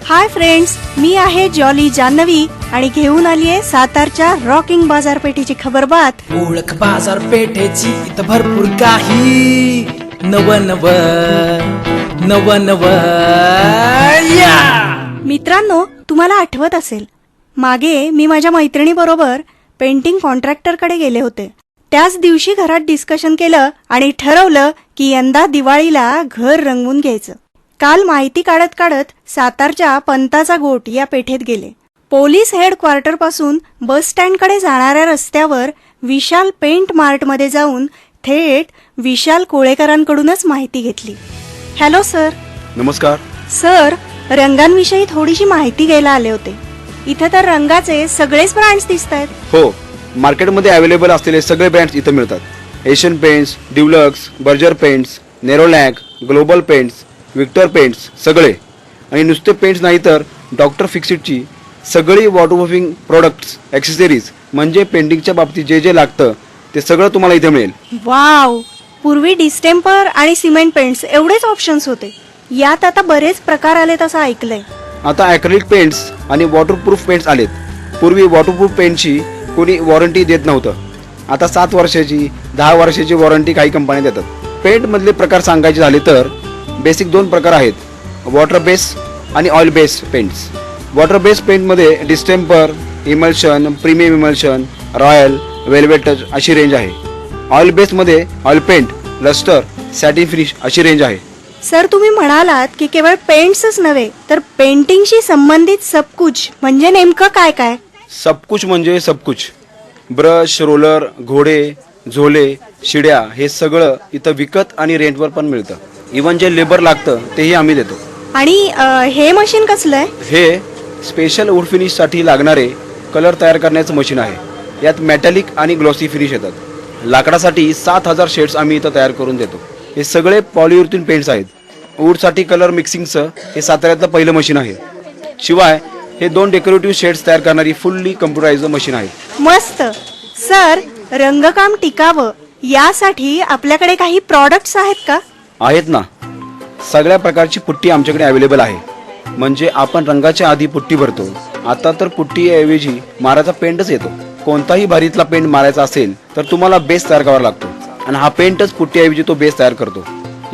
Hi friends, मी आहे jolly Janhvi आणि घेऊन आली आहे सातारच्या रॉकिंग बाजारपेठेची खबरबात. ओळख बाजारपेठेची इथं भरपूर काही नव नव नव नव या. मित्रांनो, तुम्हाला आठवत असेल, मागे मी माझ्या मैत्रिणीबरोबर पेंटिंग कॉन्ट्रॅक्टरकडे गेले होते. त्याच दिवशी घरात डिस्कशन केलं आणि ठरवलं की यंदा दिवाळीला घर रंगवून घ्यायचं. काल माहिती काढत काढत सातारच्या पंताचा गोट या पेठेत गेले. पोलीस हेडक्वार्टर पासून बस स्टँडकडे जाणाऱ्या रस्त्यावर विशाल पेंट मार्टमध्ये जाऊन थेट विशाल कोळेकरांकडूनच माहिती घेतली. Hello sir. नमस्कार सर, रंगांविषयी थोडीशी माहिती घ्यायला आले होते. इथे तर रंगाचे सगळेच ब्रँड्स दिसत आहेत. हो, मार्केटमध्ये अवेलेबल असलेले सगळे ब्रँड्स इथं मिळतात. Asian Paints, Dulux, Berger Paints, Nerolac, Global Paints, Victor Paints सगळे. आणि नुसते पेंट्स नाही तर डॉक्टर फिक्सिटची सगळी वॉटरप्रूफिंग प्रोडक्ट्स, ॲक्सेसरीज म्हणजे पेंटिंगच्या बाबतीत जे जे लागतं ते सगळं तुम्हाला इथे मिळेल. वाव, पूर्वी डिस्टेम्पर आणि सिमेंट पेंट्स एवढेच ऑप्शन्स होते. यात आता बरेच प्रकार आलेत असं ऐकलंय. आता ॲक्रिलिक पेंट्स आणि वॉटरप्रूफ पेंट्स आलेत. पूर्वी वॉटरप्रूफ पेंटची कोणी वॉरंटी देत नव्हतं. आता 7 वर्षाची 10 वर्षाची वॉरंटी काही कंपन्या देतात. पेंटमधले प्रकार सांगायचे झाले तर बेसिक 2 प्रकार आहेत, वॉटर बेस आणि oil base paints. Water base पेंटमध्ये distemper, emulsion, premium emulsion, royal, velvet touch अशी रेंज आहे. ऑइल बेसमध्ये oil paint, lustre, satin finish अशी रेंज आहे. सर, तुम्ही म्हणालात की केवळ पेंट्सच नव्हे तर पेंटिंगशी संबंधित सबकुछ म्हणजे नेमकं काय काय? सबकुछ म्हणजे सबकुछ. ब्रश, रोलर, घोडे, झोले, शिड्या हे सगळं इथं विकत आणि रेंटवर पण मिळतं. इवन जे लेबर लागतं तेही आम्ही देतो. आणि हे मशीन कसलं आहे? हे स्पेशल वूड फिनिशसाठी लागणारे कलर तयार करण्याचं मशीन आहे. यात मेटॅलिक आणि ग्लॉसी फिनिश येतात. लाकडासाठी 7000 शेड्स आम्ही इथं तयार करून देतो. हे सगळे पॉलियुरेथिन पेंट्स आहेत. वूडसाठी कलर मिक्सिंगचं हे साताऱ्यातलं पहिलं मशीन आहे. शिवाय हे 2 डेकोरेटिव्ह शेड्स तयार करणारी फुल्ली कम्प्युटराइज्ड मशीन आहे. मस्त. सर, रंगकाम टिकावं यासाठी आपल्याकडे काही प्रॉडक्ट्स आहेत का? आहेत ना. सगळ्या प्रकारची पुट्टी आमच्याकडे अवेलेबल आहे. म्हणजे आपण रंगाच्या आधी पुट्टी भरतो, आता तर पुट्टीऐवजी मारायचा पेंटच येतो. कोणताही भारीतला पेंट मारायचा असेल तर तुम्हाला बेस तयार करावा लागतो आणि हा पेंटच पुट्टीऐवजी तो बेस तयार करतो.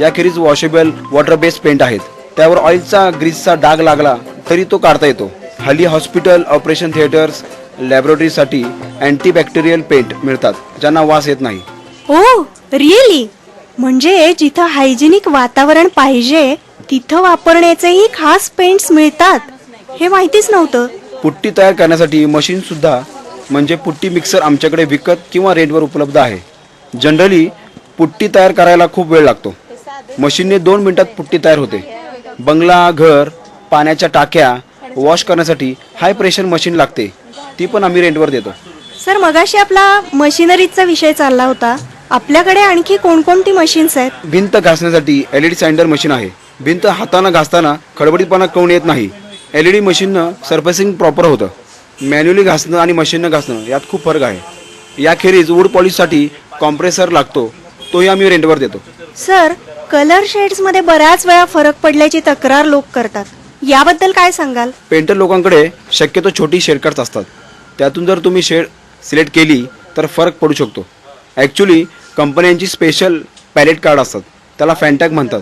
याखेरीज वॉशेबल वॉटर बेस्ड पेंट आहेत. त्यावर ऑइलचा ग्रीसचा डाग लागला तरी तो काढता येतो. हल्ली हॉस्पिटल, ऑपरेशन थिएटर्स, लॅबोरेटरीसाठी अँटीबॅक्टेरियल पेंट मिळतात ज्यांना वास येत नाही. Oh really? म्हणजे जिथं हायजेनिक वातावरण पाहिजे तिथं वापरण्याचेही खास पेंट्स मिळतात. हे माहितीच नव्हतं. पुट्टी तयार करण्यासाठी मशीन सुद्धा म्हणजे पुट्टी मिक्सर आमच्याकडे विकत किंवा रेंटवर उपलब्ध आहे. जनरली पुट्टी तयार करायला खूप वेळ लागतो. मशीनने 2 मिनिटात पुट्टी तयार होते. बंगला, घर, पाण्याच्या टाक्या वॉश करण्यासाठी हाय प्रेशर मशीन लागते, ती पण आम्ही रेंटवर देतो. सर, मगाशी आपला मशिनरीचा विषय चालला होता. आपल्याकडे आणखी कोणकोणती मशीन्स आहेत? भिंत घासण्यासाठी LED साइंडर मशीन आहे. भिंत हाताने घासताना खडबडीतपणा कळून येत नाही. LED मशीननं सरफेसिंग प्रॉपर होतं. मॅन्युअली घासणं आणि मशीननं घासणं यात खूप फरक आहे. याखेरीज वूड पॉलिशसाठी कॉम्प्रेसर लागतो, तोही आम्ही रेंटवर देतो. सर, कलर शेड्समध्ये बऱ्याच वेळा फरक पडल्याची तक्रार लोक करतात. याबद्दल काय सांगाल? पेंटर लोकांकडे शक्यतो छोटी शेडकट्स असतात. त्यातून जर तुम्ही शेड सिलेक्ट केली तर फरक पडू शकतो. ॲक्च्युली कंपन्यांची स्पेशल पॅलेट कार्ड असतात, त्याला फॅन्टॅग म्हणतात.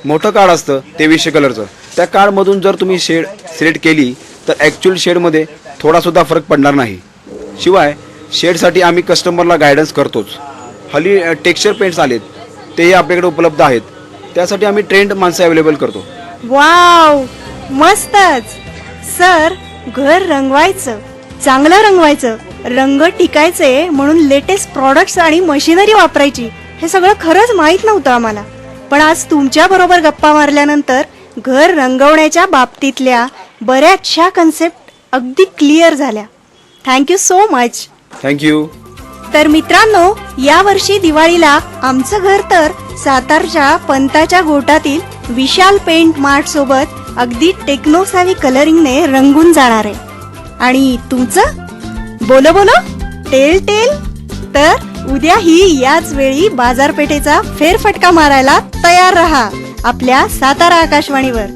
मोठं कार्ड असतं 2300 कलरचं. त्या कार्डमधून जर तुम्ही शेड सिलेक्ट केली तर ॲक्च्युअल शेडमध्ये थोडासुद्धा फरक पडणार नाही. शिवाय शेडसाठी आम्ही कस्टमरला गायडन्स करतोच. हल्ली टेक्स्चर पेंट्स आलेत, तेही आपल्याकडे उपलब्ध आहेत. त्यासाठी आम्ही ट्रेंड माणसं अवेलेबल करतो. वाव, मस्तच. सर, घर रंगवायचं, चांगलं रंगवायचं, रंग टिकायचे म्हणून लेटेस्ट प्रॉडक्ट्स आणि मशिनरी वापरायची, हे सगळं खरंच माहीत नव्हतं आम्हाला. पण आज तुमच्या बरोबर गप्पा मारल्यानंतर घर रंगवण्याच्या बाबतीतल्या बऱ्याचशा कन्सेप्ट अगदी क्लिअर झाल्या. Thank you so much. थँक्यू. तर मित्रांनो, यावर्षी दिवाळीला आमचं घर तर सातारच्या पंताच्या गोटातील विशाल पेंट मार्ट सोबत अगदी टेक्नोसॅव्ही कलरिंगने रंगून जाणार आहे. आणि तुमचं? बोलो बोलो, टेल टेल. तर उद्याही याच वेळी बाजारपेठेचा फेरफटका मारायला तयार रहा आपल्या सातारा आकाशवाणीवर.